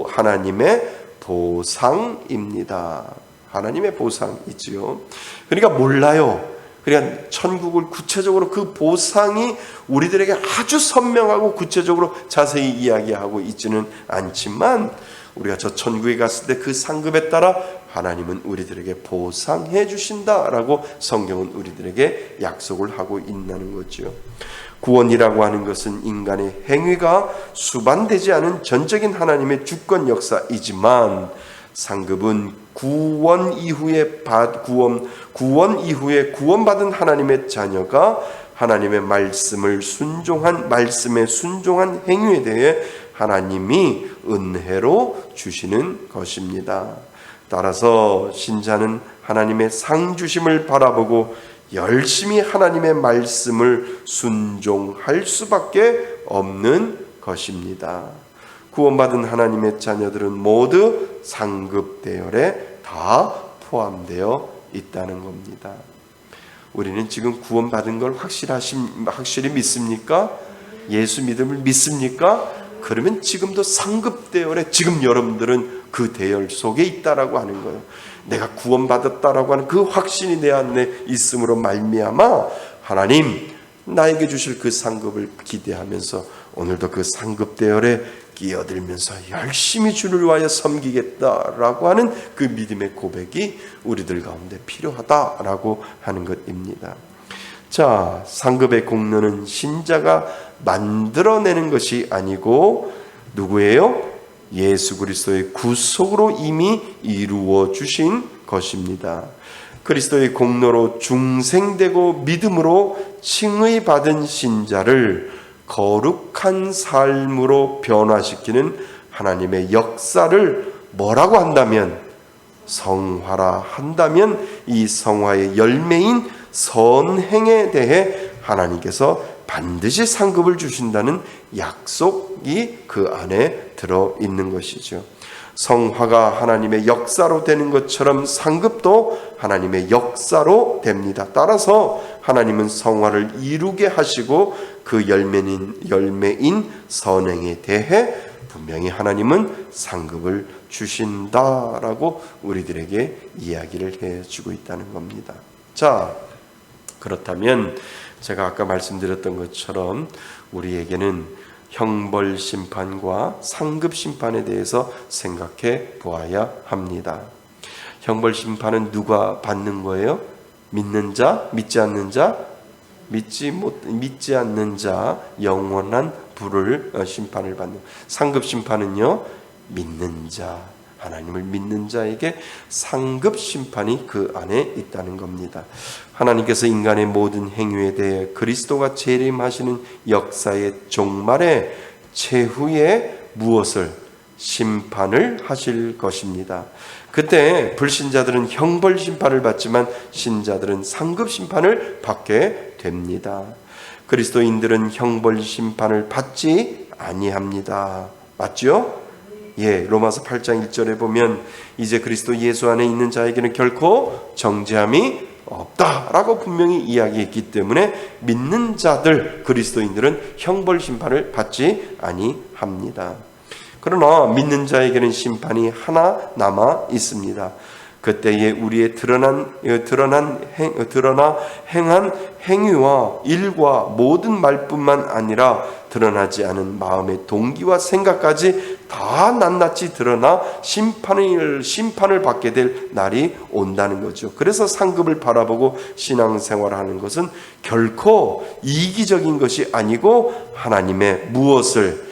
하나님의 보상입니다. 하나님의 보상이지요. 그러니까 몰라요. 그러니까 천국을 구체적으로 그 보상이 우리들에게 아주 선명하고 구체적으로 자세히 이야기하고 있지는 않지만, 우리가 저 천국에 갔을 때 그 상급에 따라 하나님은 우리들에게 보상해 주신다라고 성경은 우리들에게 약속을 하고 있다는 거죠. 구원이라고 하는 것은 인간의 행위가 수반되지 않은 전적인 하나님의 주권 역사이지만, 상급은 구원 이후에 구원받은 하나님의 자녀가 하나님의 말씀에 순종한 행위에 대해 하나님이 은혜로 주시는 것입니다. 따라서 신자는 하나님의 상 주심을 바라보고 열심히 하나님의 말씀을 순종할 수밖에 없는 것입니다. 구원받은 하나님의 자녀들은 모두 상급 대열에 다 포함되어 있다는 겁니다. 우리는 지금 구원받은 걸 확실히 믿습니까? 예수 믿음을 믿습니까? 그러면 지금도 상급 대열에 지금 여러분들은 그 대열 속에 있다라고 하는 거예요. 내가 구원받았다라고 하는 그 확신이 내 안에 있음으로 말미암아 하나님 나에게 주실 그 상급을 기대하면서 오늘도 그 상급 대열에 끼어들면서 열심히 주를 위하여 섬기겠다라고 하는 그 믿음의 고백이 우리들 가운데 필요하다라고 하는 것입니다. 자, 상급의 공로는 신자가 만들어내는 것이 아니고 누구예요? 예수 그리스도의 구속으로 이미 이루어 주신 것입니다. 그리스도의 공로로 중생되고 믿음으로 칭의받은 신자를 거룩한 삶으로 변화시키는 하나님의 역사를 뭐라고 한다면, 성화라 한다면, 이 성화의 열매인 선행에 대해 하나님께서 반드시 상급을 주신다는 약속이 그 안에 들어있는 것이죠. 성화가 하나님의 역사로 되는 것처럼 상급도 하나님의 역사로 됩니다. 따라서 하나님은 성화를 이루게 하시고 그 열매인 선행에 대해 분명히 하나님은 상급을 주신다라고 우리들에게 이야기를 해주고 있다는 겁니다. 자, 그렇다면 제가 아까 말씀드렸던 것처럼 우리에게는 형벌 심판과 상급 심판에 대해서 생각해 보아야 합니다. 형벌 심판은 누가 받는 거예요? 믿는 자, 믿지 않는 자, 믿지 않는 자 영원한 불을 심판을 받는. 상급 심판은요, 믿는 자, 하나님을 믿는 자에게 상급 심판이 그 안에 있다는 겁니다. 하나님께서 인간의 모든 행위에 대해 그리스도가 재림하시는 역사의 종말에 최후에 무엇을 심판을 하실 것입니다. 그때 불신자들은 형벌 심판을 받지만 신자들은 상급 심판을 받게 됩니다. 그리스도인들은 형벌 심판을 받지 아니합니다. 맞죠? 예, 로마서 8장 1절에 보면 이제 그리스도 예수 안에 있는 자에게는 결코 정죄함이 없다라고 분명히 이야기했기 때문에 믿는 자들, 그리스도인들은 형벌 심판을 받지 아니합니다. 그러나 믿는 자에게는 심판이 하나 남아 있습니다. 그때에 우리의 드러나 행한 행위와 일과 모든 말뿐만 아니라 드러나지 않은 마음의 동기와 생각까지 다 낱낱이 드러나 심판을 받게 될 날이 온다는 거죠. 그래서 상급을 바라보고 신앙생활하는 것은 결코 이기적인 것이 아니고 하나님의 무엇을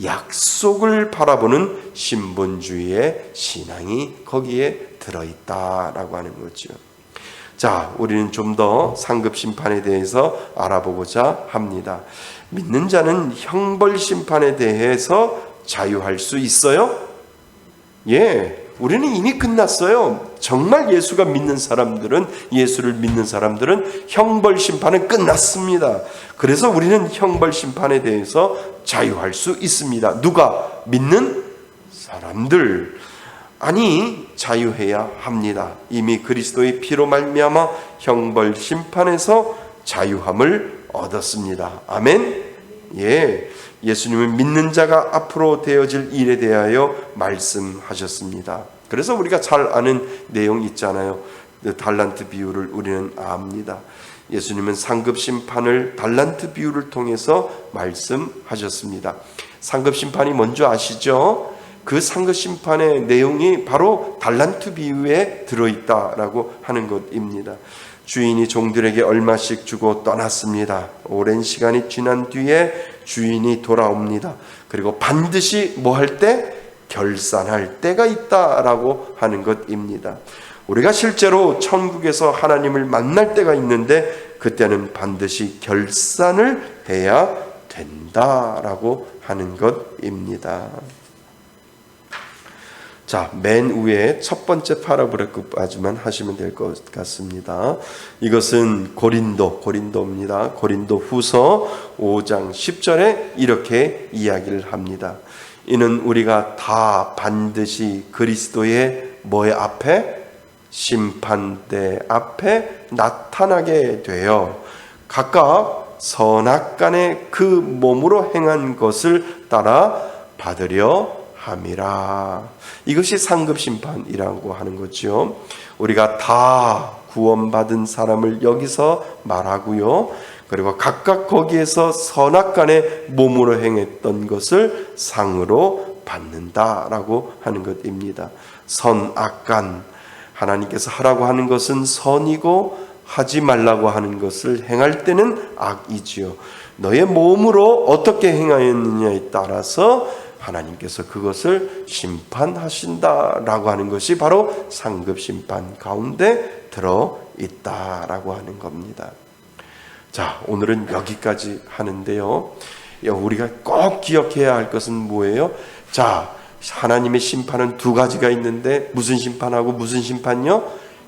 약속을 바라보는 신본주의의 신앙이 거기에 들어있다라고 하는 거죠. 자, 우리는 좀 더 상급 심판에 대해서 알아보고자 합니다. 믿는 자는 형벌 심판에 대해서 자유할 수 있어요? 예, 우리는 이미 끝났어요. 정말 예수를 믿는 사람들은 형벌 심판은 끝났습니다. 그래서 우리는 형벌 심판에 대해서 자유할 수 있습니다. 누가? 믿는 사람들. 아니 자유해야 합니다. 이미 그리스도의 피로 말미암아 형벌 심판에서 자유함을 얻었습니다. 아멘. 예, 예수님은 믿는 자가 앞으로 되어질 일에 대하여 말씀하셨습니다. 그래서 우리가 잘 아는 내용 있잖아요. 달란트 비유를 우리는 압니다. 예수님은 상급 심판을 달란트 비유를 통해서 말씀하셨습니다. 상급 심판이 뭔지 아시죠? 그 상급 심판의 내용이 바로 달란트 비유에 들어있다라고 하는 것입니다. 주인이 종들에게 얼마씩 주고 떠났습니다. 오랜 시간이 지난 뒤에 주인이 돌아옵니다. 그리고 반드시 뭐 할 때? 결산할 때가 있다라고 하는 것입니다. 우리가 실제로 천국에서 하나님을 만날 때가 있는데 그때는 반드시 결산을 해야 된다라고 하는 것입니다. 자, 맨 위에 첫 번째 파라브라까지만 하시면 될 것 같습니다. 이것은 고린도입니다. 고린도 후서 5장 10절에 이렇게 이야기를 합니다. 이는 우리가 다 반드시 그리스도의 뭐의 앞에? 심판대 앞에 나타나게 되어 각각 선악간에 그 몸으로 행한 것을 따라 받으려 함이라. 이것이 상급 심판이라고 하는 거죠. 우리가 다 구원받은 사람을 여기서 말하고요. 그리고 각각 거기에서 선악간에 몸으로 행했던 것을 상으로 받는다라고 하는 것입니다. 선악간, 하나님께서 하라고 하는 것은 선이고 하지 말라고 하는 것을 행할 때는 악이지요. 너의 몸으로 어떻게 행하였느냐에 따라서 하나님께서 그것을 심판하신다라고 하는 것이 바로 상급 심판 가운데 들어있다라고 하는 겁니다. 자, 오늘은 여기까지 하는데요. 우리가 꼭 기억해야 할 것은 뭐예요? 자, 하나님의 심판은 두 가지가 있는데 무슨 심판하고 무슨 심판요?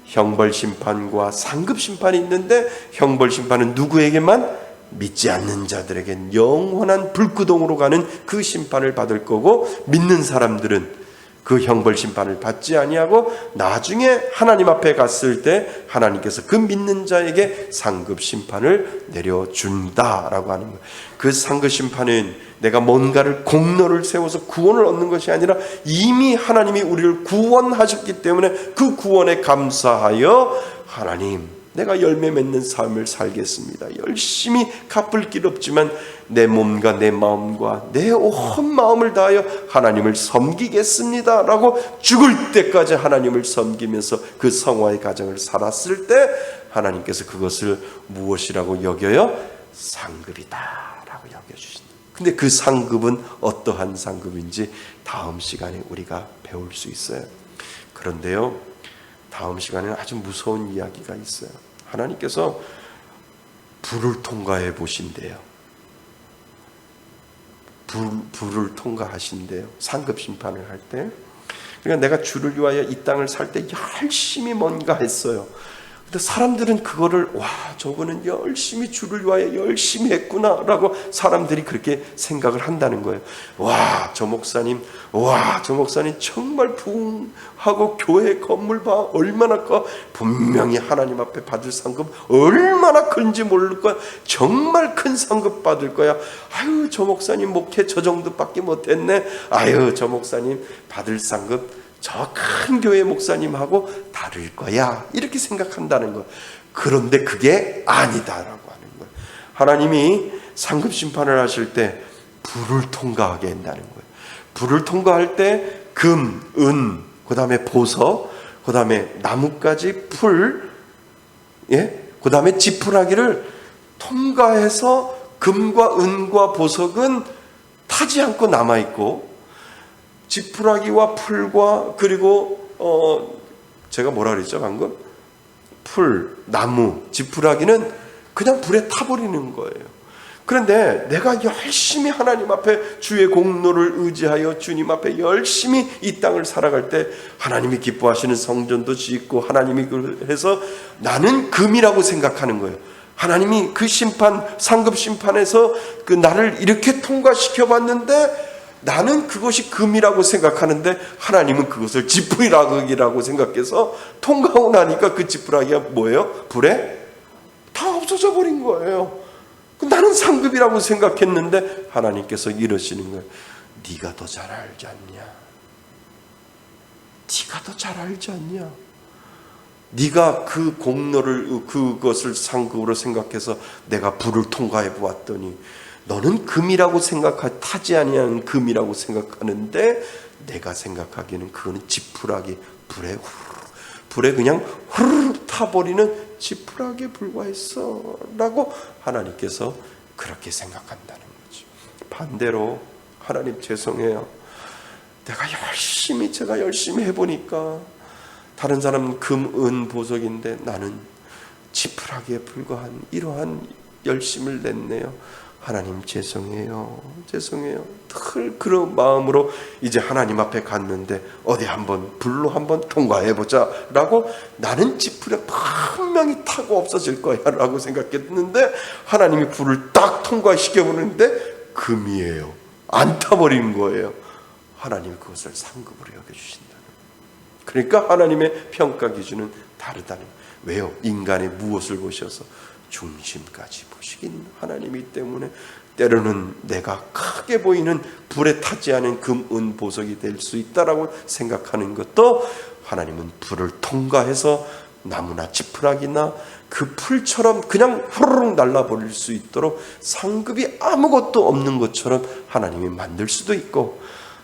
형벌 심판과 상급 심판이 있는데 형벌 심판은 누구에게만? 믿지 않는 자들에겐 영원한 불구덩으로 가는 그 심판을 받을 거고, 믿는 사람들은 그 형벌 심판을 받지 아니하고 나중에 하나님 앞에 갔을 때 하나님께서 그 믿는 자에게 상급 심판을 내려준다라고 하는 거예요. 그 상급 심판은 내가 뭔가를 공로를 세워서 구원을 얻는 것이 아니라 이미 하나님이 우리를 구원하셨기 때문에 그 구원에 감사하여 하나님, 내가 열매 맺는 삶을 살겠습니다. 열심히 갚을 길 없지만 내 몸과 내 마음과 내 온 마음을 다하여 하나님을 섬기겠습니다 라고 죽을 때까지 하나님을 섬기면서 그 성화의 가정을 살았을 때 하나님께서 그것을 무엇이라고 여겨요? 상급이다 라고 여겨주신다. 근데 그 상급은 어떠한 상급인지 다음 시간에 우리가 배울 수 있어요. 그런데요, 다음 시간에는 아주 무서운 이야기가 있어요. 하나님께서 불을 통과해 보신대요. 불을 통과하신대요. 상급 심판을 할 때. 그러니까 내가 주를 위하여 이 땅을 살 때 열심히 뭔가 했어요. 근데 사람들은 그거를, 와, 저거는 열심히 주를 위하여 열심히 했구나 라고 사람들이 그렇게 생각을 한다는 거예요. 와, 저 목사님 정말 부흥하고 교회 건물 봐, 얼마나 커. 분명히 하나님 앞에 받을 상급 얼마나 큰지 모를 거야. 정말 큰 상급 받을 거야. 아유, 저 목사님 목회 저 정도밖에 못했네. 아유, 저 목사님 받을 상급 저 큰 교회 목사님하고 다를 거야, 이렇게 생각한다는 거예요. 그런데 그게 아니다라고 하는 거예요. 하나님이 상급 심판을 하실 때 불을 통과하게 한다는 거예요. 불을 통과할 때 금, 은, 그 다음에 보석, 그 다음에 나뭇가지, 풀, 그 다음에 지푸라기를 통과해서 금과 은과 보석은 타지 않고 남아있고, 지푸라기와 풀과, 그리고 제가 뭐라 그랬죠 방금? 풀, 나무, 지푸라기는 그냥 불에 타버리는 거예요. 그런데 내가 열심히 하나님 앞에 주의 공로를 의지하여 주님 앞에 열심히 이 땅을 살아갈 때 하나님이 기뻐하시는 성전도 짓고, 하나님이 해서 나는 금이라고 생각하는 거예요. 하나님이 그 심판, 상급 심판에서 그 나를 이렇게 통과시켜 봤는데 나는 그것이 금이라고 생각하는데 하나님은 그것을 지푸라기라고 생각해서 통과하고 나니까 그 지푸라기가 뭐예요? 불에 다 없어져 버린 거예요. 나는 상급이라고 생각했는데 하나님께서 이러시는 거예요. 네가 더 잘 알지 않냐? 네가 더 잘 알지 않냐? 네가 그 공로를 그것을 상급으로 생각해서 내가 불을 통과해 보았더니 너는 금이라고 타지 아니하는 금이라고 생각하는데 내가 생각하기에는 그거는 지푸라기 불에 그냥 후루룩 타버리는 지푸라기에 불과했어 라고 하나님께서 그렇게 생각한다는 거죠. 반대로 하나님 죄송해요. 제가 열심히 해보니까 다른 사람은 금, 은, 보석인데 나는 지푸라기에 불과한 이러한 열심을 냈네요. 하나님 죄송해요. 늘 그런 마음으로 이제 하나님 앞에 갔는데 어디 한번 불로 한번 통과해보자 라고 나는 지푸라기 분명히 타고 없어질 거야 라고 생각했는데 하나님이 불을 딱 통과시켜보는데 금이에요. 안 타버린 거예요. 하나님이 그것을 상급으로 여겨주신다는 거예요. 그러니까 하나님의 평가 기준은 다르다는 거예요. 왜요? 인간의 무엇을 보셔서 중심까지 보시긴 하나님이기 때문에 때로는 내가 크게 보이는 불에 타지 않은 금, 은, 보석이 될 수 있다라고 생각하는 것도 하나님은 불을 통과해서 나무나 지푸라기나 그 풀처럼 그냥 후루룩 날라버릴 수 있도록 상급이 아무것도 없는 것처럼 하나님이 만들 수도 있고,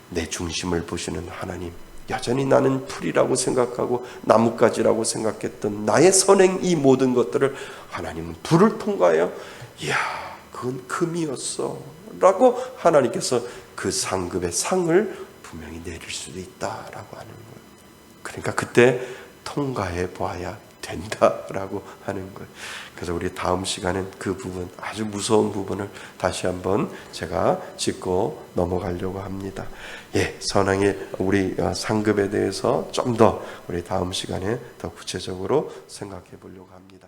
내 중심을 보시는 하나님, 여전히 나는 풀이라고 생각하고 나뭇가지라고 생각했던 나의 선행 이 모든 것들을 하나님은 불을 통과하여 이야 그건 금이었어 라고 하나님께서 그 상급의 상을 분명히 내릴 수도 있다라고 하는 거예요. 그러니까 그때 통과해 보아야 된다라고 하는 거예요. 그래서 우리 다음 시간엔 그 부분, 아주 무서운 부분을 다시 한번 제가 짚고 넘어가려고 합니다. 선왕의 우리 상급에 대해서 좀 더 우리 다음 시간에 더 구체적으로 생각해 보려고 합니다.